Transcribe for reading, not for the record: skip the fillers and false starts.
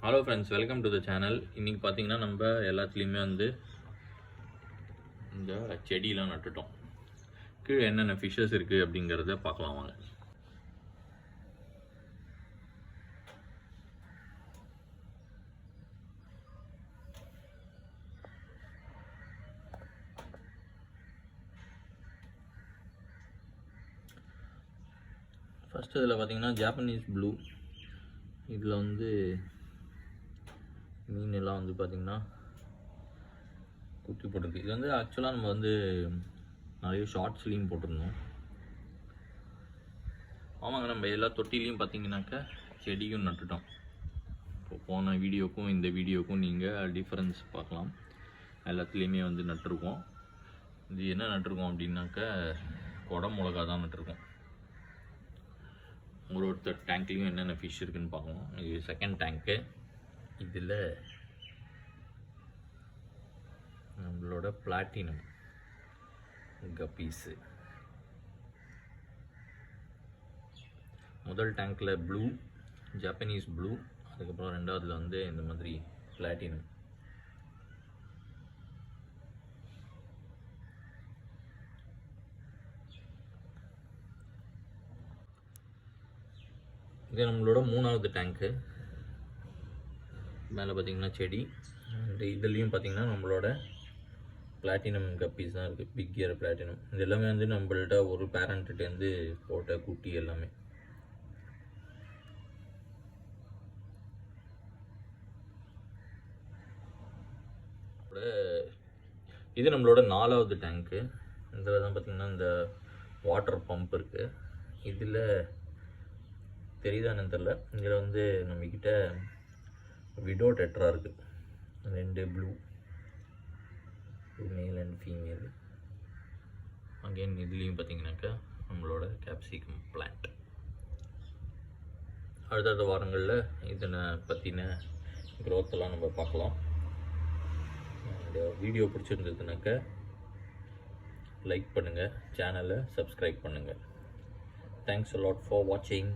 Hello friends, welcome to the channel. இன்றைக்கி பார்த்தீங்கன்னா நம்ம எல்லாத்துலேயுமே இந்த செடியெலாம் நட்டுட்டோம். கீழே என்னென்ன ஃபிஷ்ஷஸ் இருக்குது அப்படிங்கிறத பார்க்கலாம் வாங்க. ஃபஸ்ட்டு இதில் பார்த்தீங்கன்னா ஜாப்பனீஸ் ப்ளூ. இதில் மீனெல்லாம் பார்த்திங்கன்னா குட்டி போட்டிருக்கு. இது ஆக்சுவலாக நம்ம நிறைய ஷார்ட்ஸ்லேயும் போட்டிருந்தோம். ஆமாங்க, நம்ம எல்லா தொட்டிலையும் பார்த்தீங்கன்னாக்கா செடியும் நட்டுட்டோம். இப்போ போன வீடியோக்கும் இந்த வீடியோக்கும் நீங்கள் டிஃப்ரென்ஸ் பார்க்கலாம். எல்லாத்துலேயுமே நட்டுருக்கோம். இது என்ன நட்டுருக்கோம் அப்படின்னாக்கா குடை மிளகா தான் நட்டுருக்கோம். ஒரு டேங்க்லேயும் என்னென்ன ஃபிஷ் இருக்குதுன்னு பார்க்கணும். இது செகண்ட் டேங்க்கு. இதில் நம்மளோட பிளாட்டினம் கப்பீஸு. முதல் டேங்க்கில் ப்ளூ, ஜாப்பனீஸ் ப்ளூ, அதுக்கப்புறம் ரெண்டாவதுல இந்த மாதிரி பிளாட்டினம். இது நம்மளோட மூணாவது டேங்க்கு. மேலே பார்த்திங்கன்னா செடி. அண்ட் இதுலேயும் பார்த்திங்கன்னா நம்மளோட பிளாட்டினம் கப்பீஸ் தான் இருக்குது. Big ear platinum. இது எல்லாமே நம்மள்ட்ட ஒரு பேரண்ட்கிட்டேருந்து போட்ட குட்டி எல்லாமே. இது நம்மளோட நாலாவது டேங்க்கு. இதில் தான் பார்த்திங்கன்னா இந்த வாட்டர் பம்ப் இருக்குது. இதில் தெரியுதான்னு தெரில. இதில் நம்மக்கிட்ட விடோ டெட்ரா இருக்குது. 2 blue, male and female. Again இதுலேயும் பார்த்தீங்கன்னாக்கா நம்மளோட கேப்சிகம் பிளான்ட். அடுத்தடுத்த வாரங்களில் இதனை பற்றின க்ரோத்தெல்லாம் நம்ம பார்க்கலாம். அண்ட் வீடியோ பிடிச்சிருந்ததுனாக்கா லைக் பண்ணுங்கள், சேனலை சப்ஸ்கிரைப் பண்ணுங்கள். Thanks a lot for watching.